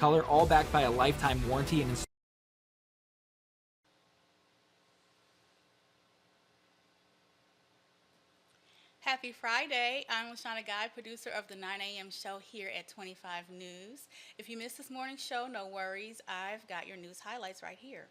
color, all backed by a lifetime warranty and Happy Friday. I'm Lashana Guy, producer of the 9 a.m. show here at 25 News. If you missed this morning's show, no worries. I've got your news highlights right here.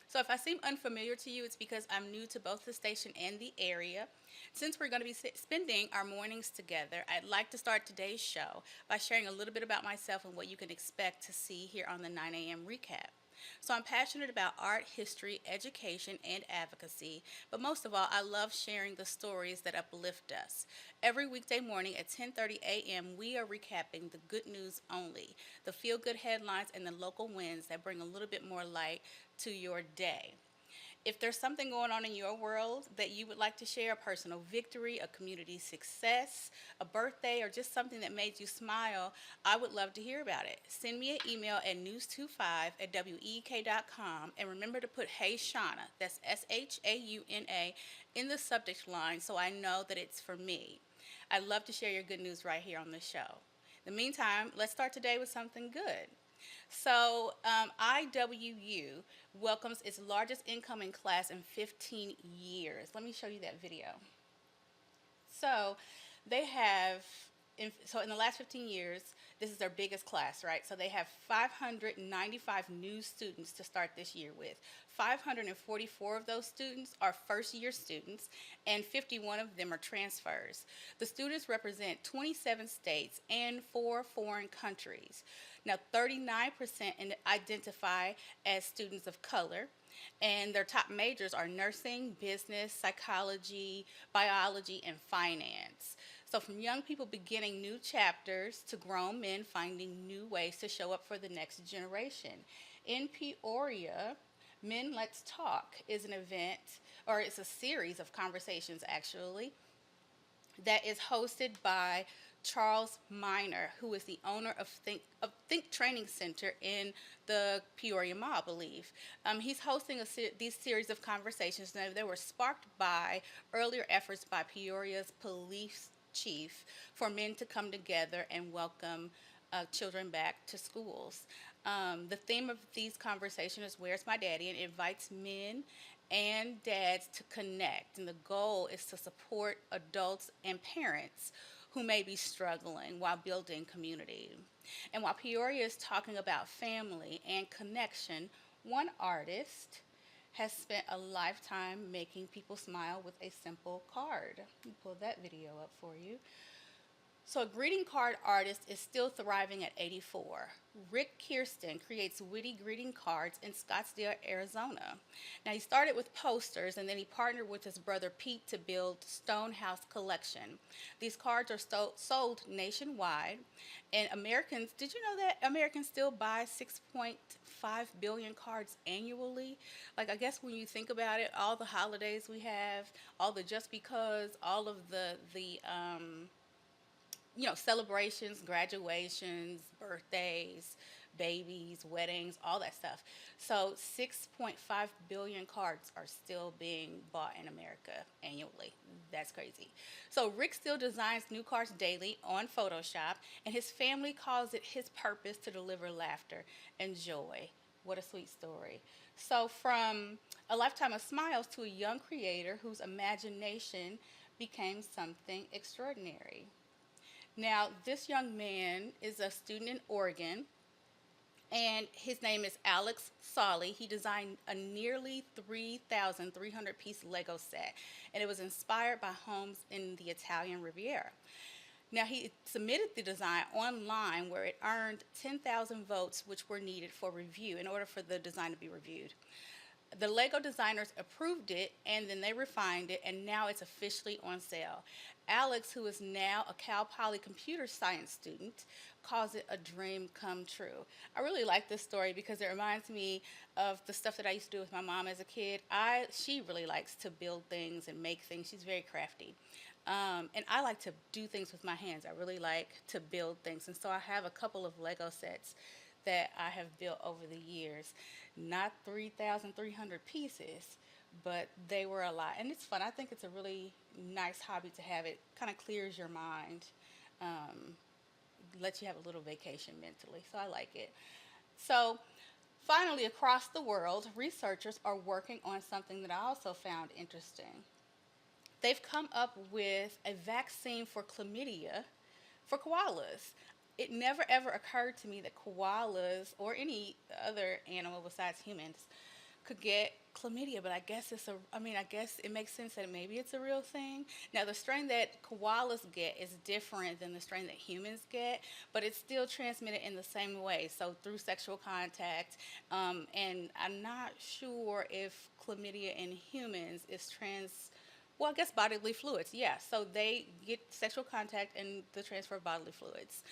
So if I seem unfamiliar to you, it's because I'm new to both the station and the area. Since we're going to be spending our mornings together, I'd like to start today's show by sharing a little bit about myself and what you can expect to see here on the 9 a.m. recap. So I'm passionate about art, history, education, and advocacy, but most of all, I love sharing the stories that uplift us. Every weekday morning at 10:30 a.m., we are recapping the good news only, the feel-good headlines and the local wins that bring a little bit more light to your day. If there's something going on in your world that you would like to share, a personal victory, a community success, a birthday, or just something that made you smile, I would love to hear about it. Send me an email at news25@week.com and remember to put Hey Shauna, that's SHAUNA, in the subject line so I know that it's for me. I'd love to share your good news right here on the show. In the meantime, let's start today with something good. IWU welcomes its largest incoming class in 15 years. Let me show you that video. So they have, in the last 15 years, this is their biggest class, right? So they have 595 new students to start this year with. 544 of those students are first-year students, and 51 of them are transfers. The students represent 27 states and 4 foreign countries. Now, 39% identify as students of color, and their top majors are nursing, business, psychology, biology, and finance. So, from young people beginning new chapters to grown men finding new ways to show up for the next generation. In Peoria, Men Let's Talk is an event, or it's a series of conversations actually, that is hosted by Charles Miner, who is the owner of Think Training Center in the Peoria Mall, I believe. He's hosting these series of conversations. Now, they were sparked by earlier efforts by Peoria's police chief for men to come together and welcome children back to schools. The theme of these conversations is Where's My Daddy? And it invites men and dads to connect. And the goal is to support adults and parents who may be struggling while building community. And while Peoria is talking about family and connection, one artist has spent a lifetime making people smile with a simple card. Let me pull that video up for you. So, a greeting card artist is still thriving at 84. Rick Kirsten creates witty greeting cards in Scottsdale, Arizona. Now, he started with posters and then he partnered with his brother Pete to build Stonehouse Collection. These cards are sold nationwide, and Americans, did you know that Americans still buy 6.5 billion cards annually? Like, I guess when you think about it, all the holidays we have, all the just because, all of the celebrations, graduations, birthdays, babies, weddings, all that stuff. So 6.5 billion cards are still being bought in America annually. That's crazy. So Rick still designs new cards daily on Photoshop, and his family calls it his purpose to deliver laughter and joy. What a sweet story. So from a lifetime of smiles to a young creator whose imagination became something extraordinary. Now, this young man is a student in Oregon, and his name is Alex Solly. He designed a nearly 3,300 piece Lego set, and it was inspired by homes in the Italian Riviera. Now, he submitted the design online where it earned 10,000 votes, which were needed for review in order for the design to be reviewed. The Lego designers approved it and then they refined it, and now it's officially on sale. Alex, who is now a Cal Poly computer science student, calls it a dream come true. I really like this story because it reminds me of the stuff that I used to do with my mom as a kid. She really likes to build things and make things. She's very crafty. And I like to do things with my hands. I really like to build things. And so I have a couple of Lego sets that I have built over the years. Not 3,300 pieces, but they were a lot. And it's fun. I think it's a really nice hobby to have. It kind of clears your mind, lets you have a little vacation mentally. So I like it. So, finally, across the world, researchers are working on something that I also found interesting. They've come up with a vaccine for chlamydia for koalas. It never ever occurred to me that koalas or any other animal besides humans could get chlamydia, but I guess it makes sense that maybe it's a real thing. Now, the strain that koalas get is different than the strain that humans get, but it's still transmitted in the same way, so through sexual contact. And I'm not sure if chlamydia in humans is well, I guess bodily fluids, yeah. So they get sexual contact and the transfer of bodily fluids.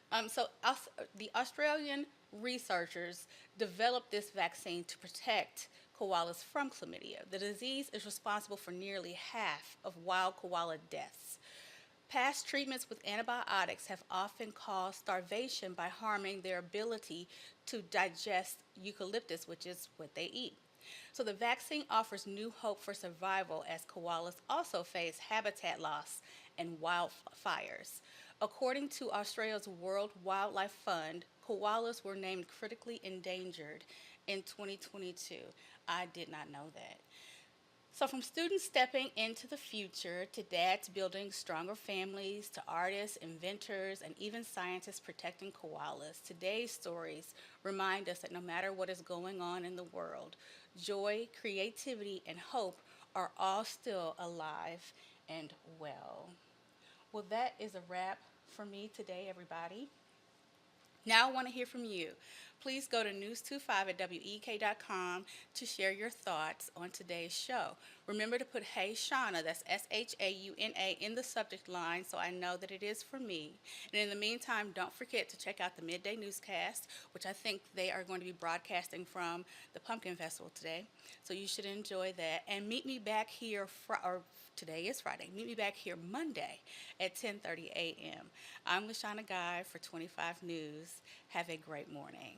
The Australian researchers developed this vaccine to protect koalas from chlamydia. The disease is responsible for nearly half of wild koala deaths. Past treatments with antibiotics have often caused starvation by harming their ability to digest eucalyptus, which is what they eat. So the vaccine offers new hope for survival as koalas also face habitat loss and wildfires. According to Australia's World Wildlife Fund, koalas were named critically endangered in 2022. I did not know that. So, from students stepping into the future to dads building stronger families to artists, inventors, and even scientists protecting koalas, today's stories remind us that no matter what is going on in the world, joy, creativity, and hope are all still alive and well. Well, that is a wrap for me today, everybody. Now I want to hear from you. Please go to news25 at WEK.com to share your thoughts on today's show. Remember to put Hey Shauna, that's SHAUNA, in the subject line so I know that it is for me. And in the meantime, don't forget to check out the midday newscast, which I think they are going to be broadcasting from the Pumpkin Festival today. So you should enjoy that. And meet me back here, today is Friday. Meet me back here Monday at 10:30 a.m. I'm LaShawna Guy for 25 News. Have a great morning.